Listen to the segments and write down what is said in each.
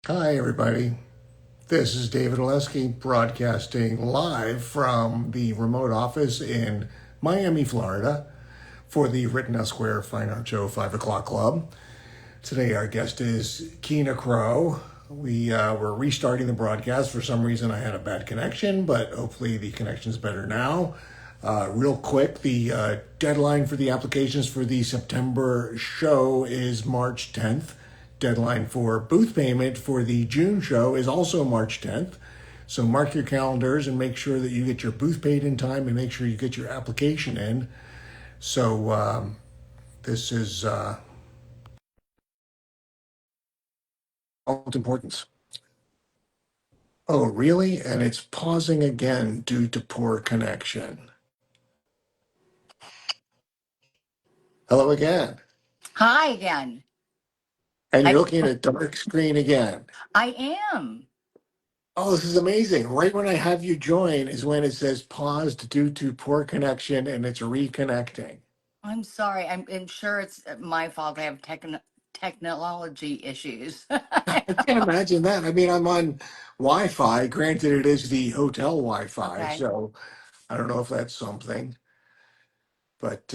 Hi, everybody. This is David Oleski broadcasting live from the remote office in Miami, Florida for the Rittenhouse Square Fine Art Show 5 o'clock club. Today, our guest is Kina Crow. We're restarting the broadcast. For some reason, I had a bad connection, but hopefully, the connection's better now. Real quick, the deadline for the applications for the September show is March 10th. Deadline for booth payment for the June show is also March 10th. So mark your calendars and make sure that you get your booth paid in time and make sure you get your application in. So this is of importance. Oh, really? And it's pausing again due to poor connection. Hello again. Hi again. And I you're looking at a dark screen again. I am. Oh, this is amazing. Right when I have you join is when it says paused due to poor connection and it's reconnecting. I'm sorry. I'm sure it's my fault. I have technology issues. I can't imagine that. I mean, I'm on Wi Fi. Granted, it is the hotel Wi Fi. Okay. So I don't know if that's something. But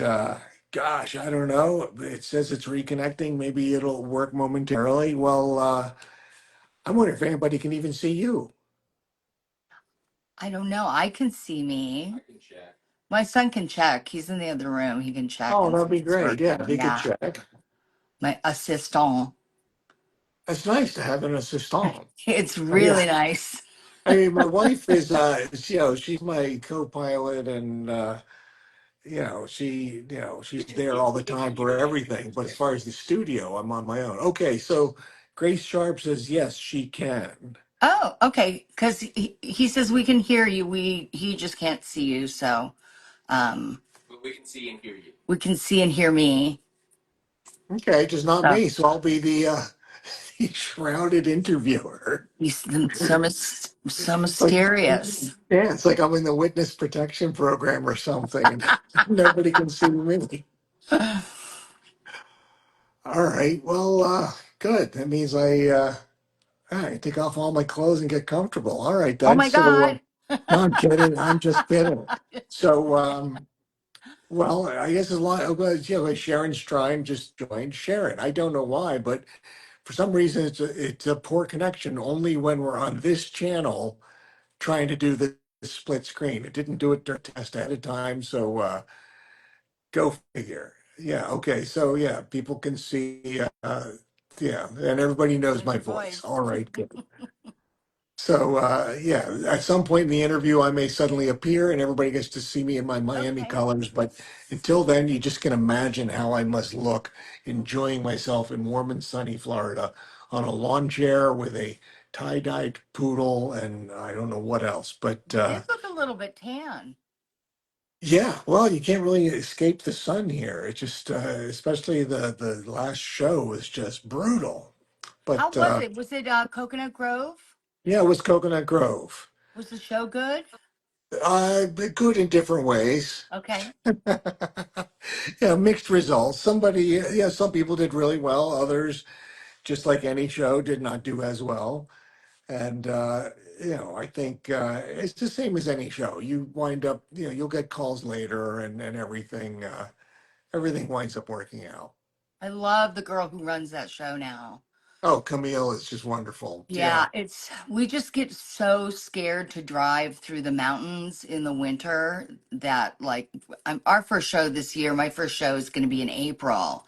gosh, I don't know. It says it's reconnecting. Maybe it'll work momentarily. Well, I wonder if anybody can even see you. I don't know. I can see me. My son can check. He's in the other room. He can check Oh, and see that'd if be it's great. Yeah, working. if you could Yeah. check. My assistant. It's nice to have an assistant. It's Yeah. really nice. I mean, my wife is, she's my co-pilot, and she's there all the time for everything. But as far as the studio, I'm on my own. Okay, so Grace Sharp says yes, she can. Oh, okay. Because he says we can hear you. He just can't see you. So but we can see and hear me. Okay, just not So me. So I'll be the the shrouded interviewer. he's so It's like, mysterious. yeah, it's like I'm in the witness protection program or something, and nobody can see me. All right, well, good. That means all right, take off all my clothes and get comfortable. All right, Oh then. my So, God. no, I'm kidding. I'm just kidding. So, well, I guess as long as like Sharon's trying, just join Sharon. I don't know why, but for some reason it's a poor connection. Only when we're on this channel trying to do the split screen. It didn't do it during test ahead of time. So, go figure. Yeah. Okay. So yeah, people can see. Yeah, and everybody knows There's my your voice. voice. All right. Good. So yeah, at some point in the interview, I may suddenly appear, and everybody gets to see me in my Miami Okay. colors. But until then, you just can imagine how I must look, enjoying myself in warm and sunny Florida on a lawn chair with a tie-dyed poodle, and I don't know what else. But You did look a little bit tan. yeah, well, you can't really escape the sun here. It just, especially the last show was just brutal. How But was it? Was it Coconut Grove? yeah, it was Coconut Grove. Was the show good? But good in different ways. Okay. Yeah, mixed results. Somebody, yeah, some people did really well. Others, just like any show, did not do as well. And I think it's the same as any show. You wind up, you'll get calls later, and everything. Everything winds up working out. I love the girl who runs that show now. Oh, Camille is just wonderful. Yeah, Yeah. we just get so scared to drive through the mountains in the winter that like our first show this year, my first show is going to be in April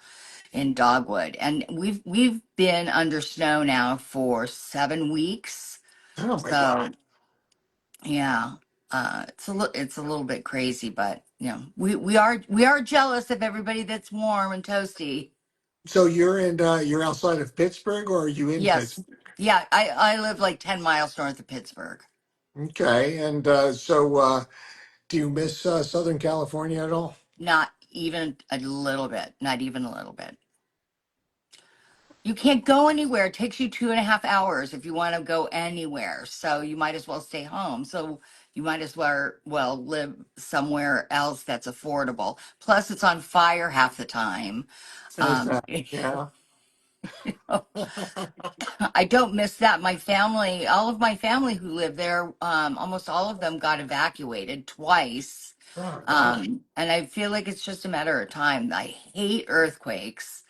in Dogwood. And we've been under snow now for 7 weeks. Oh my So God. yeah, it's a little bit crazy, but we are jealous of everybody that's warm and toasty. So you're outside of Pittsburgh, or are you in Yes. Pittsburgh? Yeah, I live like 10 miles north of Pittsburgh. Okay. And so do you miss Southern California at all? Not even a little bit, not even a little bit. You can't go anywhere. It takes you 2.5 hours if you want to go anywhere. So you might as well stay home. So you might as well live somewhere else that's affordable. Plus, it's on fire half the time. Is that, Yeah, yeah. I don't miss that. My family, all of my family who live there, almost all of them got evacuated twice. Oh gosh. And I feel like it's just a matter of time. I hate earthquakes.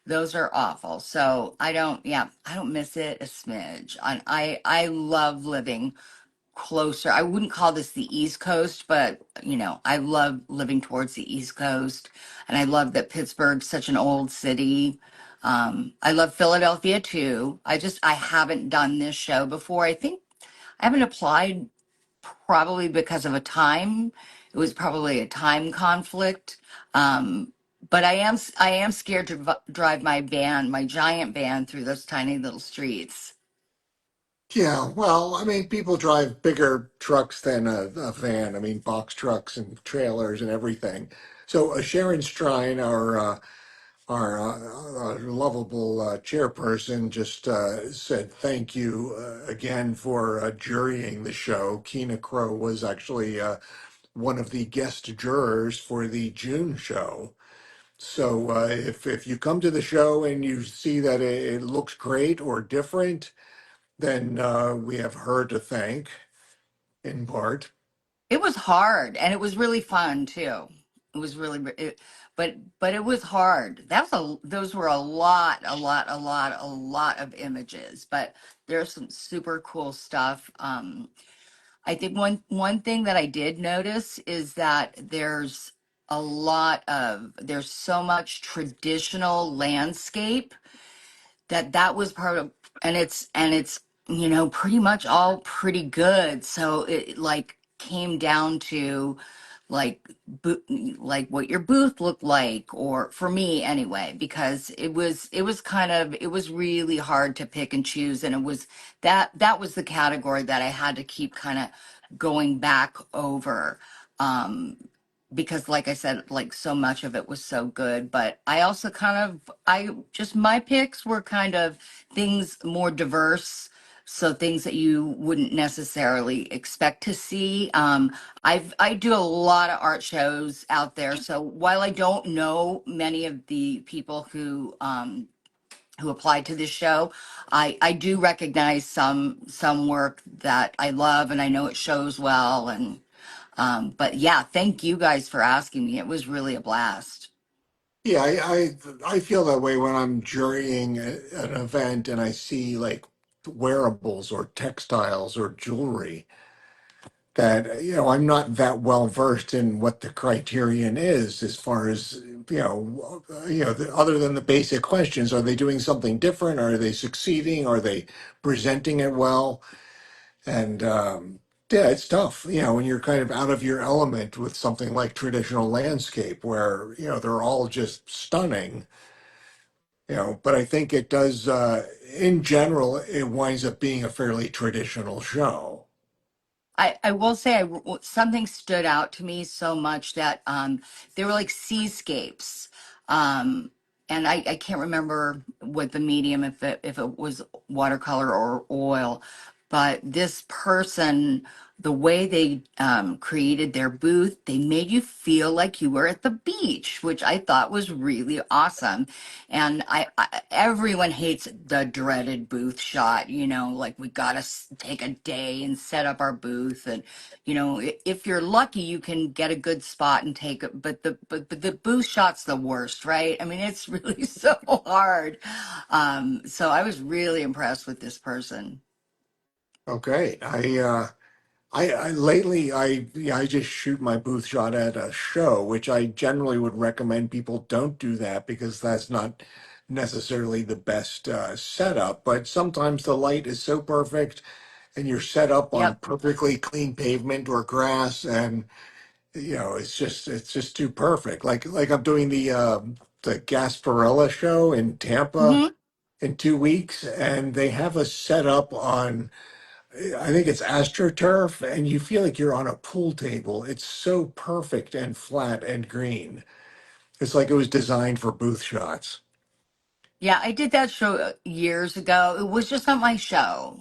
Those are awful. So I don't, yeah, I don't miss it a smidge. I love living closer. I wouldn't call this the East Coast, but I love living towards the East Coast. And I love that Pittsburgh's such an old city. I love Philadelphia too. I haven't done this show before. I think I haven't applied probably because of a time. It was probably a time conflict. Um, but I am scared to drive my van, my giant van, through those tiny little streets. Yeah, well, I mean, people drive bigger trucks than a van. I mean, box trucks and trailers and everything. So Sharon Strine, our lovable chairperson, just said thank you again for jurying the show. Kina Crow was actually one of the guest jurors for the June show. So if you come to the show and you see that it looks great or different, then we have her to thank in part. It was hard and it was really fun too. It was but it was hard. Those were a lot of images, but there's some super cool stuff. I think one thing that I did notice is that there's so much traditional landscape that was part of, and it's pretty much all pretty good. So it like came down to like like what your booth looked like, or for me anyway, because it was really hard to pick and choose, and it was that was the category that I had to keep kind of going back over. um because like I said, like so much of it was so good, but I also I just, my picks were kind of things more diverse, so things that you wouldn't necessarily expect to see. I do a lot of art shows out there, so while I don't know many of the people who applied to this show, I do recognize some work that I love, and I know it shows well. And but yeah, thank you guys for asking me. It was really a blast. Yeah, I feel that way when I'm jurying an event and I see like wearables or textiles or jewelry that I'm not that well versed in what the criterion is as far as other than the basic questions. Are they doing something different? Are they succeeding? Are they presenting it well? And yeah, it's tough, when you're kind of out of your element with something like traditional landscape where, they're all just stunning, but I think it does, in general, it winds up being a fairly traditional show. I will say something stood out to me so much that they were like seascapes. Um, and I can't remember what the medium, if it was watercolor or oil, but this person, the way they created their booth, they made you feel like you were at the beach, which I thought was really awesome. And everyone hates the dreaded booth shot, like we gotta take a day and set up our booth. And if you're lucky, you can get a good spot and take it, but the booth shot's the worst, right? I mean, it's really so hard. So I was really impressed with this person. Okay. I lately I just shoot my booth shot at a show, which I generally would recommend people don't do that because that's not necessarily the best setup. But sometimes the light is so perfect, and you're set up on Yep. perfectly clean pavement or grass, and it's just too perfect. Like I'm doing the Gasparilla show in Tampa Hmm. in 2 weeks, and they have us set up on, I think it's AstroTurf, and you feel like you're on a pool table. It's so perfect and flat and green. It's like it was designed for booth shots. Yeah, I did that show years ago. It was just not my show.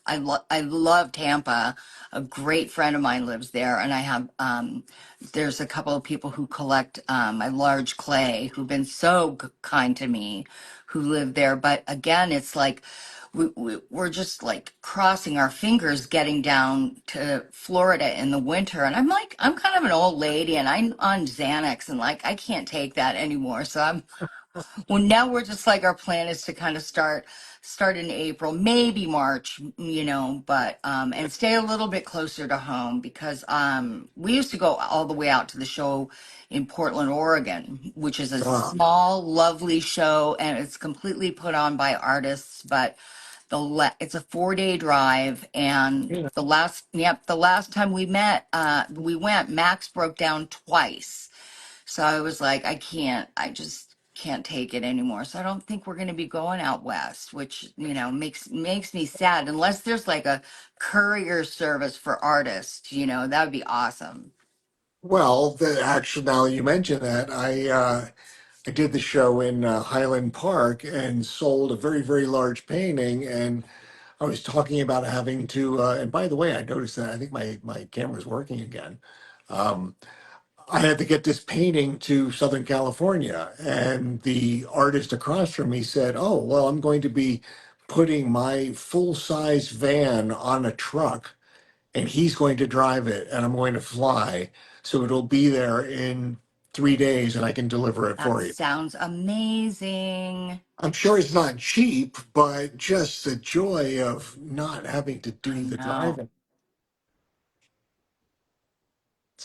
I love Tampa. A great friend of mine lives there, and I have there's a couple of people who collect my large clay who've been so kind to me, who live there. But again, it's like we're just like crossing our fingers getting down to Florida in the winter, and I'm like I'm kind of an old lady, and I'm on Xanax, and like I can't take that anymore. So I'm well, now we're just like our plan is to kind of start in April, maybe March, but and stay a little bit closer to home because we used to go all the way out to the show in Portland, Oregon, which is a Ah, small, lovely show and it's completely put on by artists, but it's a 4-day drive and yeah. the last time we went, Max broke down twice. So I was like, I just can't take it anymore. So I don't think we're going to be going out west, which, makes me sad unless there's like a courier service for artists, that would be awesome. Well, actually, now you mention that, I did the show in Highland Park and sold a very, very large painting. And I was talking about having to, and by the way, I noticed that I think my camera's working again. Um, I had to get this painting to Southern California, and the artist across from me said, "Oh, well, I'm going to be putting my full-size van on a truck, and he's going to drive it, and I'm going to fly, so it'll be there in 3 days, and I can deliver it That for you." sounds amazing. I'm sure it's not cheap, but just the joy of not having to I do the know. driving.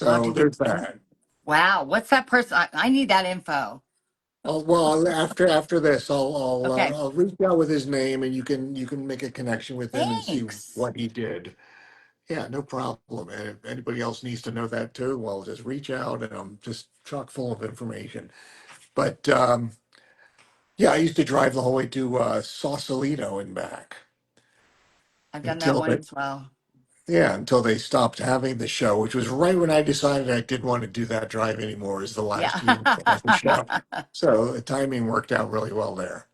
I'll have to So get, there's that. wow. What's that person? I need that info. Well, after this, Okay. I'll reach out with his name, and you can make a connection with him and see Thanks. what he did. Yeah, no problem. And if anybody else needs to know that too, well, just reach out, and I'm just chock full of information. But yeah, I used to drive the whole way to Sausalito and back I've done that until one they, as well. yeah, until they stopped having the show, which was right when I decided I didn't want to do that drive anymore. Is the last year Yeah. they had the show, so the timing worked out really well there.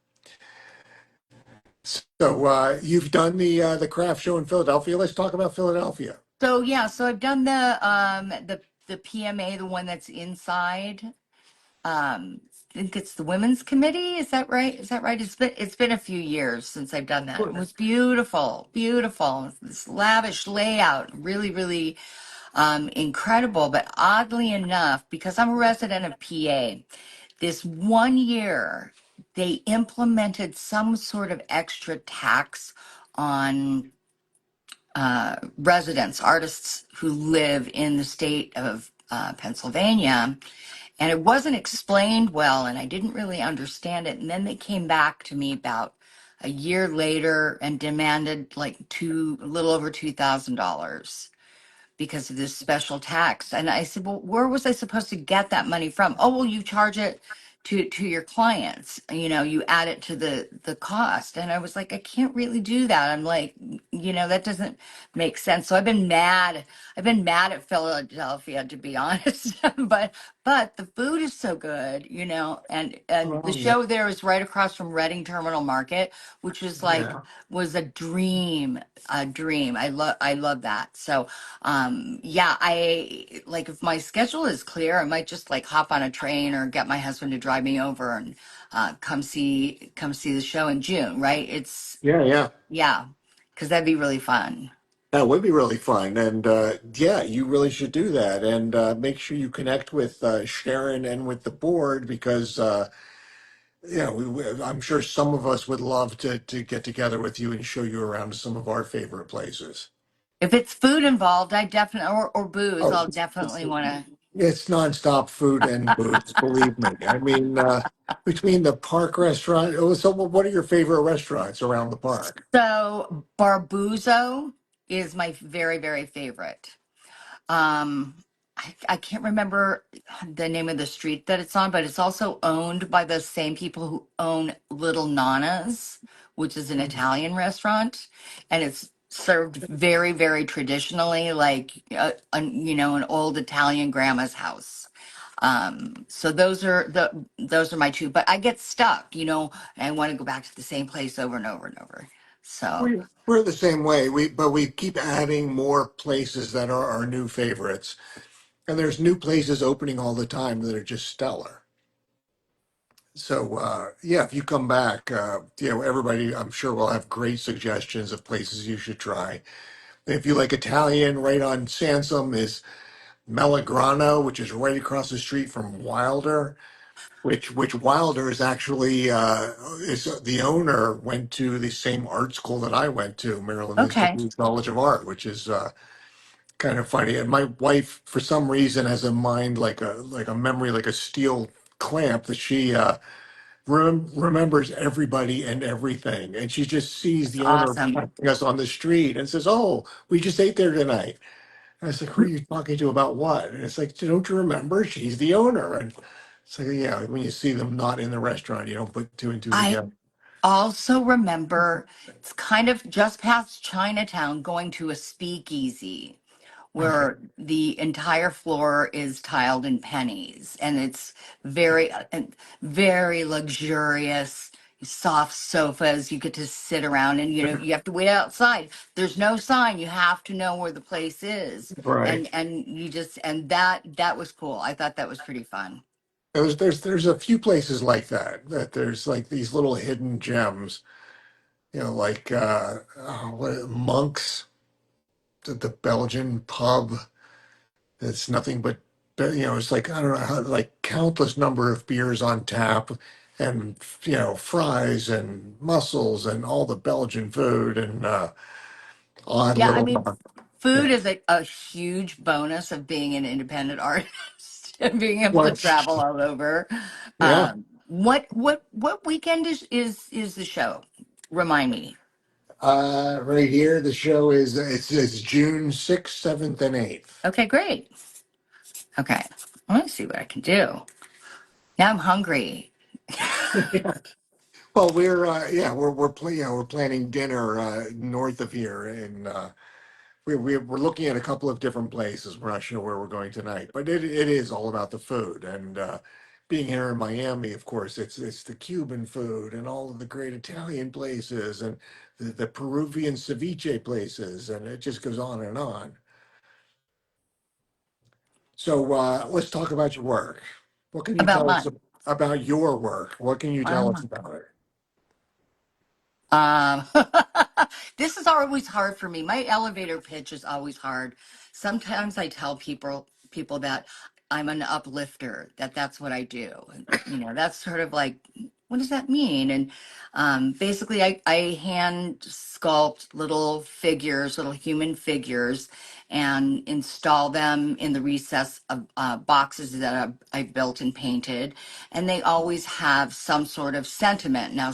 So you've done the craft show in Philadelphia. Let's talk about Philadelphia. So yeah, so I've done the PMA, the one that's inside. I think it's the Women's Committee. Is that right? Is that right? It's been a few years since I've done that. It was beautiful, beautiful. This lavish layout, really, really incredible. But oddly enough, because I'm a resident of PA, this one year they implemented some sort of extra tax on residents, artists who live in the state of Pennsylvania. And it wasn't explained well, and I didn't really understand it. And then they came back to me about a year later and demanded like a little over $2,000 because of this special tax. And I said, well, where was I supposed to get that money from? Oh, well, you charge it to your clients. You add it to the cost. And I was like, I can't really do that. I'm like, that doesn't make sense. So I've been mad. I've been mad at Philadelphia, to be honest. but the food is so good, and the Oh yeah, show there is right across from Reading Terminal Market, which was like yeah, was a dream. I love that. So yeah, I like if my schedule is clear, I might just like hop on a train or get my husband to drive me over and come see the show in June, right? yeah. Yeah, because that'd be really fun. That would be really fun, and yeah, you really should do that, and make sure you connect with Sharon and with the board because yeah, I'm sure some of us would love to get together with you and show you around to some of our favorite places. If it's food involved, I definitely or booze, Oh, I'll definitely want to. it's nonstop food and booze, believe me. I mean, between the park restaurant, so what are your favorite restaurants around the park? So Barbuzzo is my very, very favorite. Um, I can't remember the name of the street that it's on, but it's also owned by the same people who own Little Nana's, which is an Italian restaurant, and it's served very, very traditionally, like an old Italian grandma's house. So those are my two, but I get stuck, and I want to go back to the same place over and over and over. So, We're the same way. We keep adding more places that are our new favorites, and there's new places opening all the time that are just stellar. So yeah, if you come back, everybody I'm sure will have great suggestions of places you should try. If you like Italian, right on Sansom is Melagrano, which is right across the street from Wilder. Which Wilder is actually is the owner went to the same art school that I went to, Maryland okay. Institute College of Art, which is kind of funny. And my wife, for some reason, has a mind like a memory like a steel clamp that she remembers everybody and everything, and she just sees It's the owner awesome. passing us on the street and says, "Oh, we just ate there tonight." And I was like, "Who are you talking to about what?" And it's like, "Don't you remember? She's the owner." And it's like, yeah, when you see them not in the restaurant, you don't put two and two I together. also remember it's kind of just past Chinatown going to a speakeasy Okay. where the entire floor is tiled in pennies and it's very very luxurious, soft sofas. You get to sit around and you have to wait outside. There's no sign. You have to know where the place is. Right. And you just and that was cool. I thought that was pretty fun. There's a few places like that, that there's like these little hidden gems, like Monks, the Belgian pub. It's nothing but, it's like, I don't know how, like countless number of beers on tap and, fries and mussels and all the Belgian food and odd Yeah, I little, mean, food yeah. is a huge bonus of being an independent artist and being able to Well, travel all over. yeah. What weekend is the show? Remind me. Right here, the show is, it's June 6th, 7th, and 8th. Okay, great. Okay, let me see what I can do. Now I'm hungry. Well, we're planning dinner north of here, and we're looking at a couple of different places. We're not sure where we're going tonight, but it is all about the food. And being here in Miami, of course, it's the Cuban food and all of the great Italian places and the Peruvian ceviche places, and it just goes on and on. So let's talk about your work. What can you About tell us mine. about your work? What can you tell us Um, about it? Um, this is always hard for me. My elevator pitch is always hard. Sometimes I tell people that I'm an uplifter, that's what I do. That's sort of like, what does that mean? And basically, I hand sculpt little figures, little human figures, and install them in the recess of boxes that I built and painted. And they always have some sort of sentiment. Now,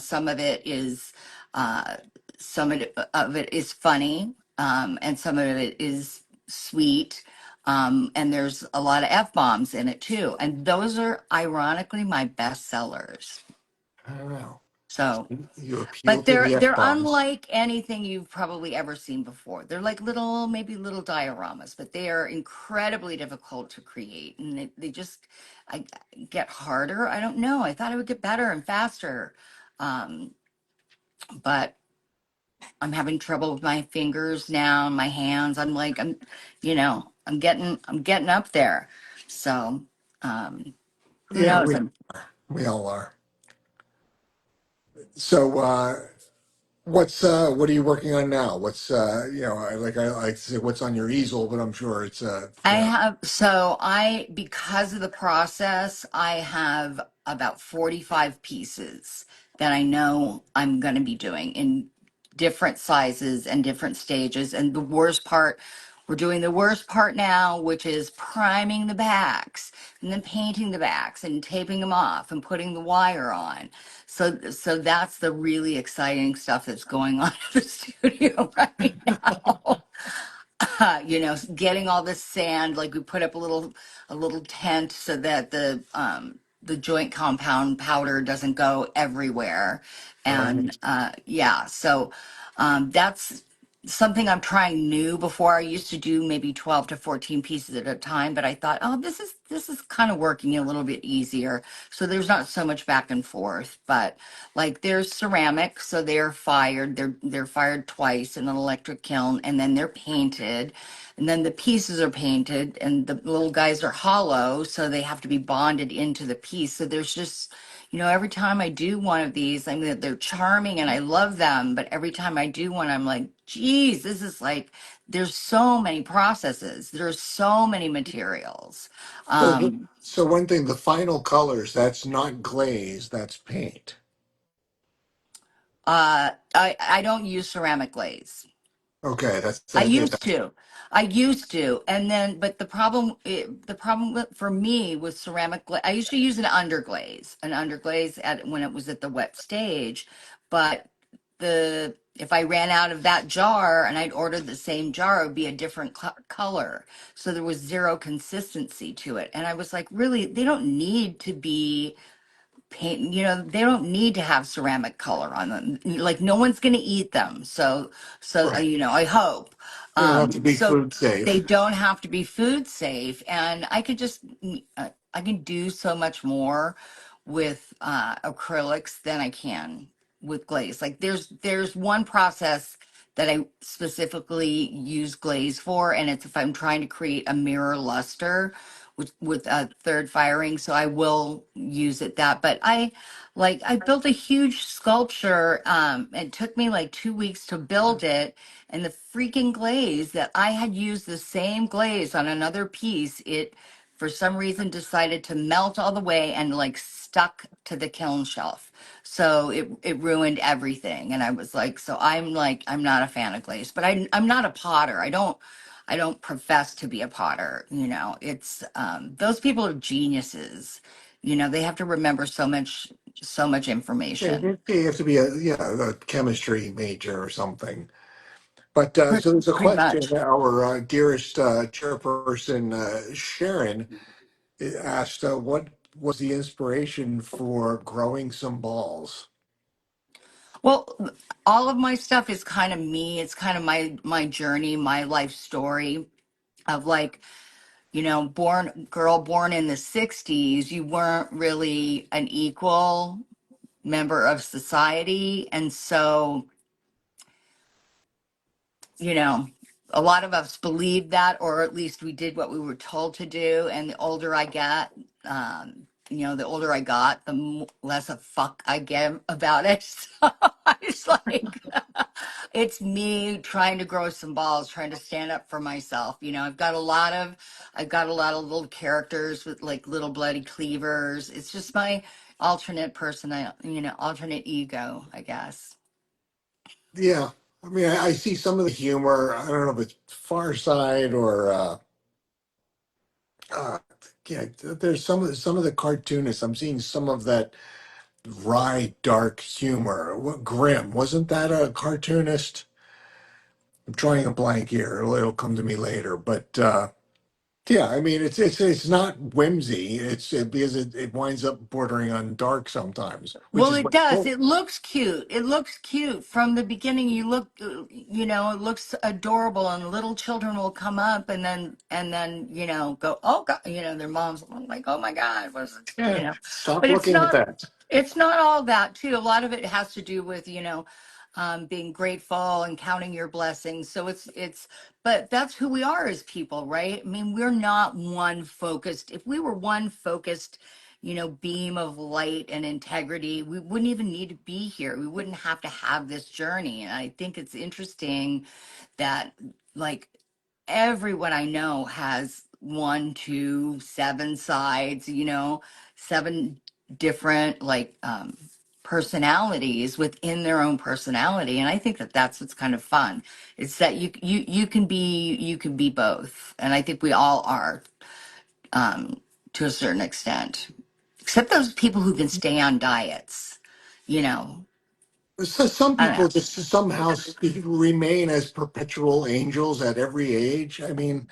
uh, some of it is funny, and some of it is sweet. And there's a lot of F bombs in it too. And those are ironically my best sellers. I don't know. So, You appeal but to the F they're bombs. unlike anything you've probably ever seen before. They're like maybe little dioramas, but they are incredibly difficult to create. And they just I get harder. I don't know. I thought it would get better and faster. Um, but I'm having trouble with my fingers now and my hands. I'm getting up there. So, who Yeah, knows? we all are. So, what are you working on now? I like to say what's on your easel, but I'm sure it's Because of the process, I have about 45 pieces that I know I'm going to be doing in different sizes and different stages. And we're doing the worst part now, which is priming the backs and then painting the backs and taping them off and putting the wire on. So that's the really exciting stuff that's going on in the studio right now. Getting all this sand, like we put up a little tent so that the joint compound powder doesn't go everywhere. all And right. yeah, so that's something I'm trying new. Before I used to do maybe 12 to 14 pieces at a time, but I thought, oh, this is kind of working a little bit easier. So there's not so much back and forth. But like there's ceramic, so they're fired. They're fired twice in an electric kiln, and then they're painted. And then the pieces are painted, and the little guys are hollow, so they have to be bonded into the piece. So there's just, every time I do one of these, I mean, they're charming and I love them. But every time I do one, I'm like, geez, this is like, there's so many processes, there's so many materials. So, Um, so one thing, the final colors, that's not glaze, that's paint. I don't use ceramic glaze. Okay, I used that's to. I used to. And then, but for me with ceramic glaze, I used to use an underglaze when it was at the wet stage. But if I ran out of that jar and I'd ordered the same jar, it would be a different color. So there was zero consistency to it. And I was like, really, they don't need to be paint, they don't need to have ceramic color on them, like no one's going to eat them, right. I hope. They don't have to be So food they safe. don't have to be food safe, and I can do so much more with acrylics than I can with glaze. Like there's one process that I specifically use glaze for, and it's if I'm trying to create a mirror luster with a third firing, so I will use it that. But I built a huge sculpture. It took me like 2 weeks to build it, and the freaking glaze that I had used the same glaze on another piece, it for some reason decided to melt all the way and like stuck to the kiln shelf. So it ruined everything. And I was like, I'm not a fan of glaze, but I'm not a potter. I don't profess to be a potter. It's those people are geniuses. They have to remember so much Yeah, information. you have to be a chemistry major or something. But so there's a Pretty question. much. Our dearest chairperson, Sharon, asked, what was the inspiration for growing some balls? Well, all of my stuff is kind of me. It's kind of my journey, my life story of like, born in the 60s, you weren't really an equal member of society. And so, you know, a lot of us believed that, or at least we did what we were told to do. And the older I got, the less a fuck I give about it. So it's like, it's me trying to grow some balls, trying to stand up for myself. I've got a lot of little characters with like little bloody cleavers. It's just my alternate person, alternate ego, I guess. Yeah, I mean, I see some of the humor. I don't know if it's Far Side or uh, yeah. There's some of the cartoonists. I'm seeing some of that wry, dark humor. What Grimm wasn't that a cartoonist? I'm drawing a blank here. It'll come to me later. But yeah, I mean, it's not whimsy. Because it winds up bordering on dark sometimes, which Well, is it what. does. It looks cute. It looks cute from the beginning. It looks adorable, and little children will come up and then go, oh God, their moms like, oh my God, what's Yeah, stop but it's looking at not. that. It's not all that too. A lot of it has to do with being grateful and counting your blessings. So but that's who we are as people, right? I mean, we're not one focused. If we were one focused beam of light and integrity, we wouldn't even need to be here. We wouldn't have to have this journey. And I think it's interesting that, like, everyone I know has one, two, seven sides, seven different, like, personalities within their own personality. And I think that that's what's kind of fun. It's that you can be both. And I think we all are, to a certain extent. Except those people who can stay on diets, you know. So some I don't know. people just somehow remain as perpetual angels at every age. I mean,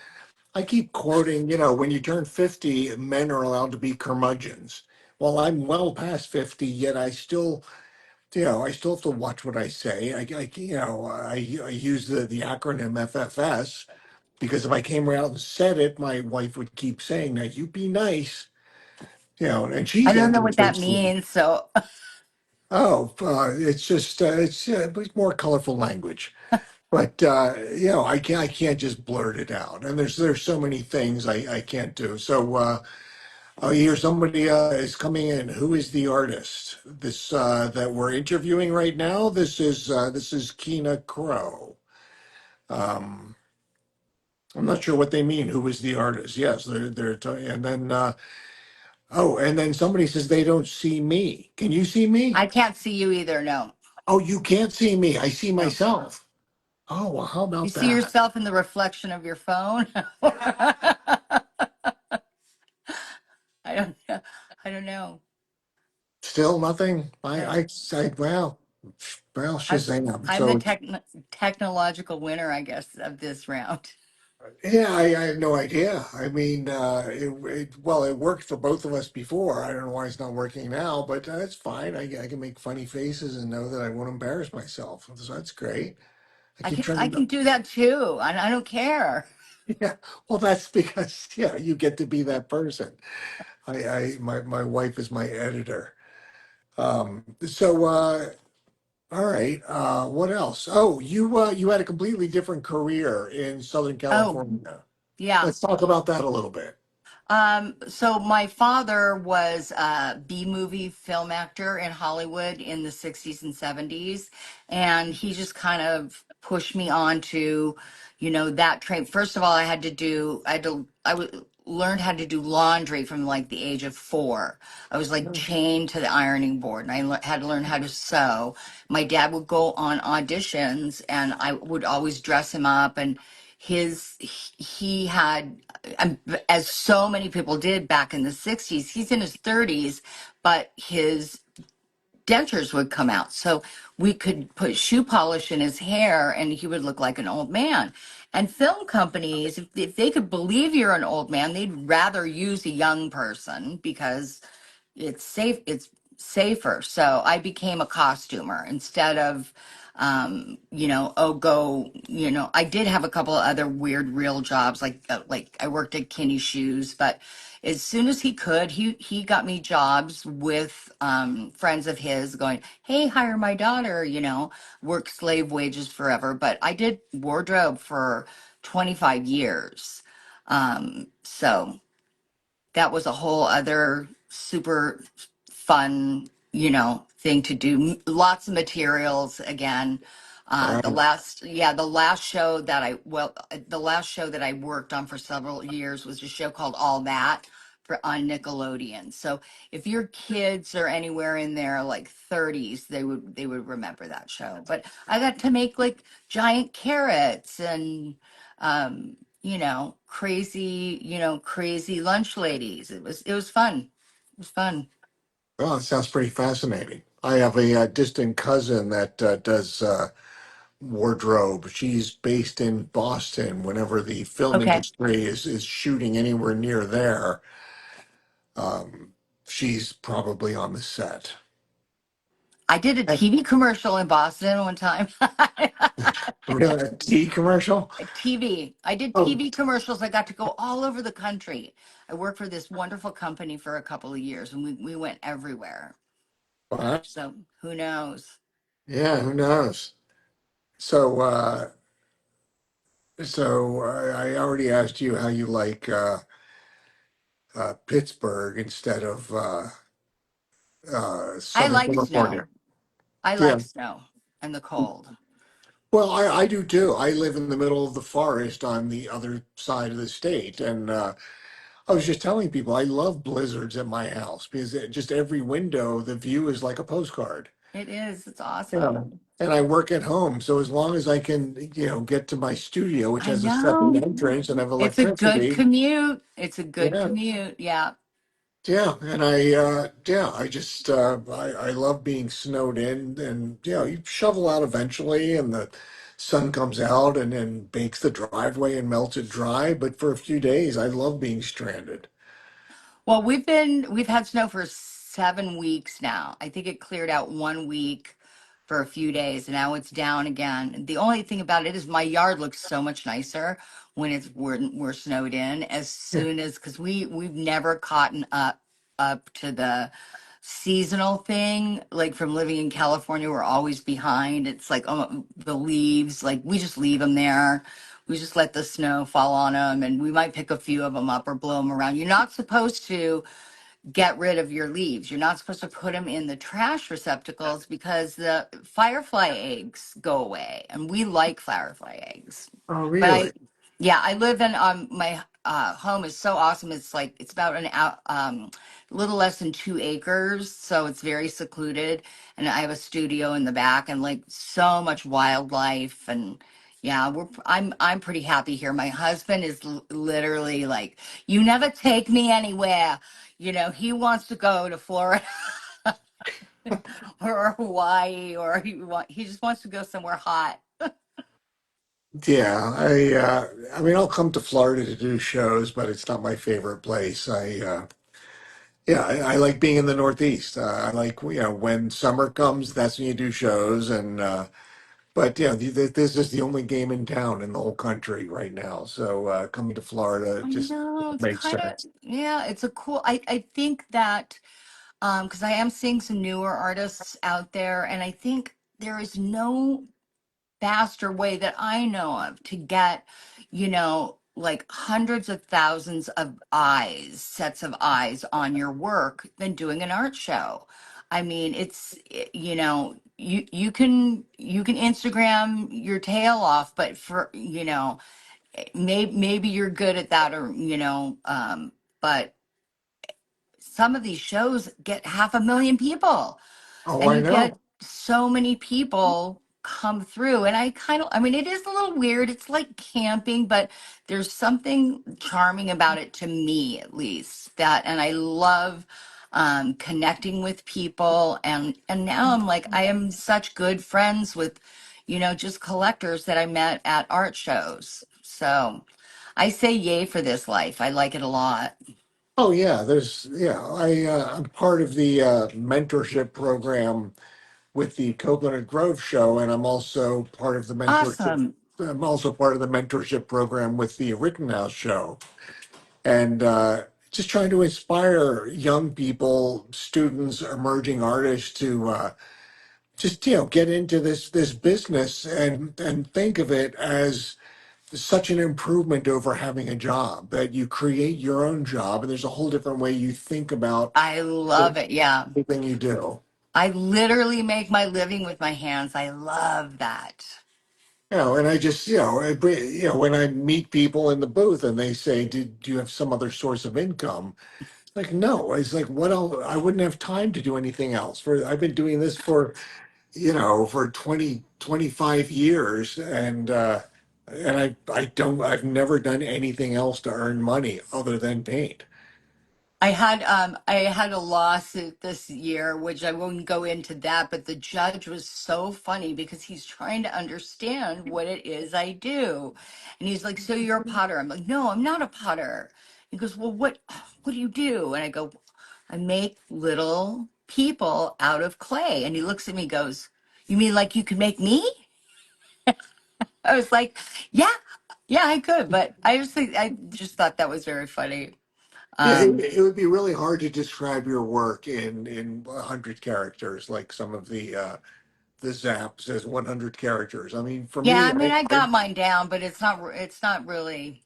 I keep quoting, when you turn 50, men are allowed to be curmudgeons. Well, I'm well past 50, yet I still I still have to watch what I say. I use the acronym FFS because if I came around and said it, my wife would keep saying, "Now you be nice," and I she's don't know ended what that up. means. So Oh, it's just it's more colorful language. But I can't just blurt it out, and there's so many things I can't do. So I hear somebody is coming in. Who is the artist? This that we're interviewing right now. This is Kina Crow. Um, I'm not sure what they mean. Who is the artist? Yes, and then and then somebody says they don't see me. Can you see me? I can't see you either. No, Oh, you can't see me. I see no. myself. Oh, well, how You about see that? yourself in the reflection of your phone. I don't know. I don't know. Still nothing. No, I say, well, I'm Shazam. I'm the So technological winner, I guess, of this round. yeah, I have no idea. I mean, it worked for both of us before. I don't know why it's not working now, but that's fine. I can make funny faces and know that I won't embarrass myself. So that's great. I keep I trying can to. do that too. I don't care. Yeah, well, that's because you get to be that person. My wife is my editor. So all right. What else? Oh, you had a completely different career in Southern Oh, California. yeah. Let's talk about that a little bit. So my father was a B movie film actor in Hollywood in the 60s and 70s, and he just kind of pushed me on to, that train. First of all, learned how to do laundry from like the age of 4. I was like chained to the ironing board, and had to learn how to sew. My dad would go on auditions, and I would always dress him up, and he had um, as so many people did back in the 60s. He's in his 30s, but his dentures would come out. So we could put shoe polish in his hair and he would look like an old man. And film companies, if they could believe you're an old man, they'd rather use a young person because it's safer. So I became a costumer instead of I did have a couple of other weird real jobs, like I worked at Kinney Shoes, but as soon as he could, he got me jobs with friends of his going, hey, hire my daughter, work slave wages forever. But I did wardrobe for 25 years. So that was a whole other super fun, thing to do. Lots of materials again. Right. The last show that I worked on for several years was a show called All That on Nickelodeon. So if your kids are anywhere in their like 30s, they would remember that show. But I got to make like giant carrots and crazy lunch ladies. It was fun. It was fun. Well, it sounds pretty fascinating. I have a distant cousin that does wardrobe. She's based in Boston. Whenever the film Okay. industry is shooting anywhere near there, um, she's probably on the set. I did a And TV commercial in Boston one time. really, a tea commercial? TV. I did Oh, TV commercials. I got to go all over the country. I worked for this wonderful company for a couple of years and we went everywhere. wow. So who knows? Yeah, who knows? So, I already asked you how you like Pittsburgh instead of I Southern like snow. California. I Yeah. like snow and the cold. Well, I do too. I live in the middle of the forest on the other side of the state. And I was just telling people I love blizzards at my house because just every window, the view is like a postcard. It is. It's Yeah. awesome. And I work at home. So as long as I can, get to my studio, which I has a second know. entrance and have It's a good electricity. commute. It's a good Yeah. commute. Yeah. Yeah, and I just I love being snowed in, and you shovel out eventually, and the sun comes out and then bakes the driveway and melts it dry. But for a few days, I love being stranded. Well, we've had snow for 7 weeks now. I think it cleared out one week for a few days, and now it's down again. The only thing about it is my yard looks so much nicer when we're snowed in. As Yeah. soon as, because we've never caught up to the seasonal thing. Like from living in California, we're always behind. It's like, oh, the leaves, like we just leave them there. We just let the snow fall on them, and we might pick a few of them up or blow them around. You're not supposed to get rid of your leaves. You're not supposed to put them in the trash receptacles because the firefly eggs go away, and we like firefly eggs. Oh, But really? yeah, I live in my home is so awesome. It's like it's about an out little less than 2 acres, so it's very secluded. And I have a studio in the back, and like so much wildlife. And yeah, I'm pretty happy here. My husband is literally like, you never take me anywhere. You know, he wants to go to Florida or Hawaii, or he just wants to go somewhere hot. Yeah, I mean, I'll come to Florida to do shows, but it's not my favorite place. Yeah, I like being in the Northeast. I like, when summer comes, that's when you do shows, and but yeah, this is the only game in town in the whole country right now. So coming to Florida I just know it's makes kind of, sense. yeah, it's a cool. I think that because I am seeing some newer artists out there, and I think there is no faster way that I know of to get, like hundreds of thousands of eyes, sets of eyes on your work than doing an art show. I mean, you can Instagram your tail off, but for maybe you're good at that, or but some of these shows get 500,000 people, Oh, and I you get know. so many people come through. And I mean, it is a little weird, it's like camping, but there's something charming about it, to me at least, that, and I love connecting with people. And now I'm like, I am such good friends with just collectors that I met at art shows. So I say yay for this life. I like it a lot. Oh yeah, I'm part of the mentorship program with the Coconut Grove show, and Awesome. I'm also part of the mentorship program with the Rittenhouse show, and just trying to inspire young people, students, emerging artists to just get into this business and think of it as such an improvement over having a job, that you create your own job, and there's a whole different way you think about I love it. Yeah. everything you do. I literally make my living with my hands. I love that. And I just, when I meet people in the booth and they say, do you have some other source of income? Like, no. It's like, what else? I wouldn't have time to do anything else. I've been doing this for 25 years, I've never done anything else to earn money other than paint. I had a lawsuit this year, which I won't go into that, but the judge was so funny because he's trying to understand what it is I do. And he's like, "So you're a potter?" I'm like, "No, I'm not a potter." He goes, "Well, what do you do?" And I go, "I make little people out of clay." And he looks at me, goes, "You mean like you could make me?" I was like, "Yeah, yeah, I could," but I just thought that was very funny. Yeah, Um, it would be really hard to describe your work in 100 characters, like some of the Zap says 100 characters. I mean, for yeah, me, I mean, I got mine down, but it's not really.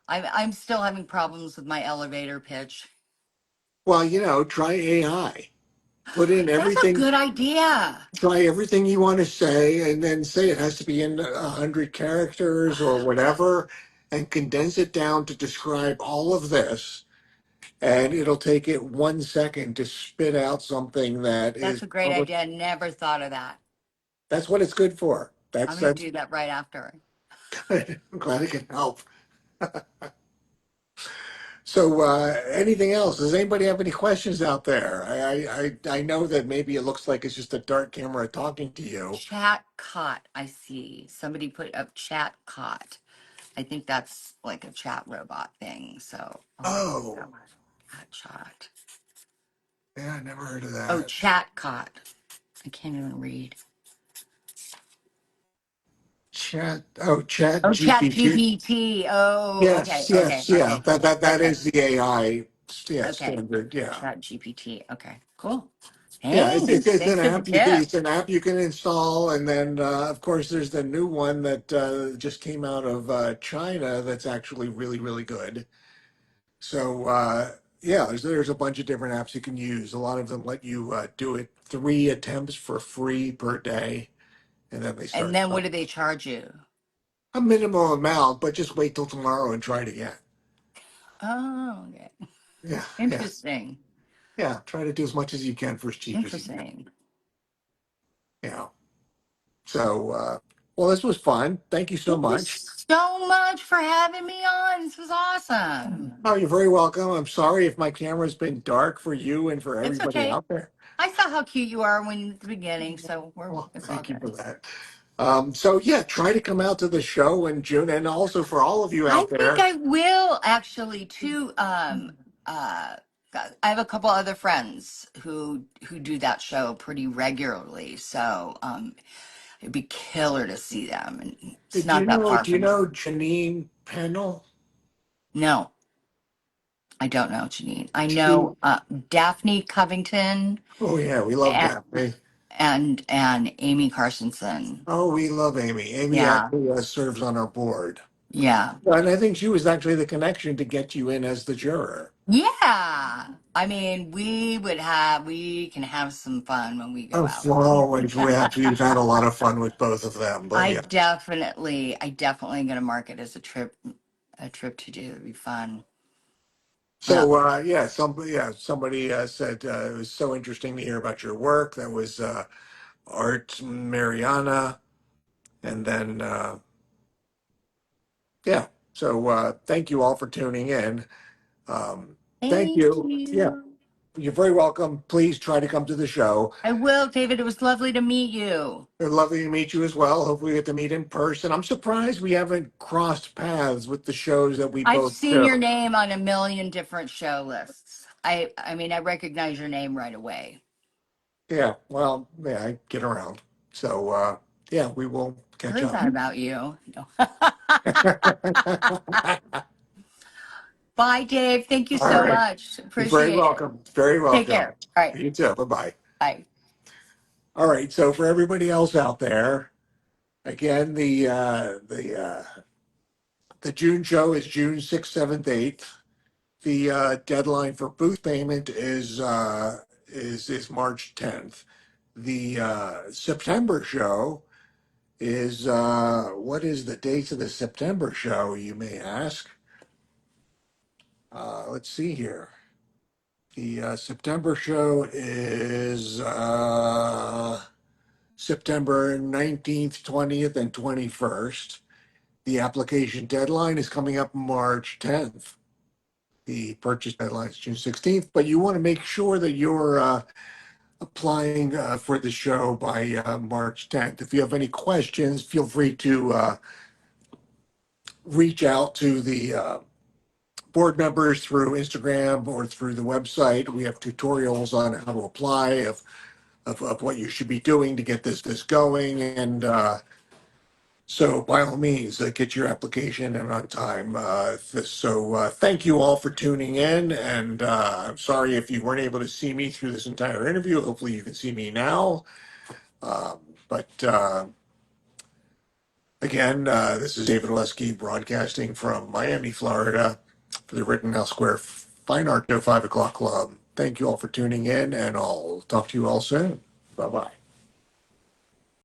I'm still having problems with my elevator pitch. well, try AI. Put in That's a everything, good idea. try everything you want to say, and then say it has to be in 100 characters or whatever, and condense it down to describe all of this. And it'll take it 1 second to spit out something that That's is a great public. idea. Never thought of that. That's what it's good for. I'm going to That's do that right after. good. I'm glad I can help. So, anything else? Does anybody have any questions out there? I know that maybe it looks like it's just a dark camera talking to you. Chat cot. I see. Somebody put up chat cot. I think that's like a chat robot thing. So I'll look that Oh, one. Chat. yeah, I never heard of Oh, that. chat cot. I can't even read. Chat Oh, Chat GPT. GPT. Oh, okay, Yes, okay, yes, yeah. okay, That okay, is the AI, yeah, okay. standard. Yeah, Chat GPT. Okay, cool. yeah. Thanks. It's Thanks an for the app. tip. It's an app you can install, and then of course there's the new one that just came out of China. That's actually really really good. So yeah, there's a bunch of different apps you can use. A lot of them let you do it 3 attempts for free per day, and then they And start then what do they charge you? a minimal amount, but just wait till tomorrow and try it again. Oh, okay. Yeah, yeah, Interesting. yeah. Try to do as much as you can for as cheap as you can. Interesting. Yeah. So, well, this was fun. Thank you so Thank you much. so much for having me on. This was awesome. Oh, you're very welcome. I'm sorry if my camera's been dark for you and for It's everybody okay. out there. I saw how cute you are when at the beginning, so Well, it's all thank you for good. that. So yeah, try to come out to the show in June, and also for all of you I out think there. I will actually too. Uh, I have a couple other friends who do that show pretty regularly, so it'd be killer to see them. And it's Did you not that know? far Do you from me. know Janine Pennell? No, I don't know, Janine. I She. know Daphne Covington Oh yeah, we love and Daphne. and Amy Carsonson. Oh, we love Amy. Amy Yeah, actually serves on our board, yeah. and I think she was actually the connection to get you in as the juror. Yeah. I mean, we can have some fun when we go Oh, out. well, we've had a lot of fun with both of them, but yeah. I definitely gonna mark it as a trip to do. It'd be fun. Yeah. So yeah, somebody said it was so interesting to hear about your work. That was Art Mariana, and then yeah. So thank you all for tuning in. Um, Thank Thank you. Yeah, you. you're very welcome. Please try to come to the show. I will, David. It was lovely to meet you. It's lovely to meet you as well. Hopefully, we get to meet in person. I'm surprised we haven't crossed paths with the shows that we I've both seen do. your name on a million different show lists. I mean, I recognize your name right away. Yeah, well, yeah, I get around. So yeah, we will catch Heard up. that about you. No. All Bye, Dave. Thank you so right. much. You're very Appreciate it. welcome. Very Take welcome. care. All right. You too. Bye bye. Bye. All right. So for everybody else out there, again, the June show is June 6th, 7th, 8th. The deadline for booth payment is March 10th. The September show is what is the date of the September show, you may ask? Let's see here. The September show is September 19th, 20th, and 21st. The application deadline is coming up March 10th. The purchase deadline is June 16th, but you want to make sure that you're applying for the show by March 10th. If you have any questions, feel free to reach out to the board members through Instagram or through the website. We have tutorials on how to apply, of what you should be doing to get this going. And so by all means, get your application in on time. Thank you all for tuning in. And I'm sorry if you weren't able to see me through this entire interview. Hopefully you can see me now. But again, this is David Oleski broadcasting from Miami, Florida for the Rittenhouse Square Fine Art Show 5 o'clock club. Thank you all for tuning in, and I'll talk to you all soon. Bye bye.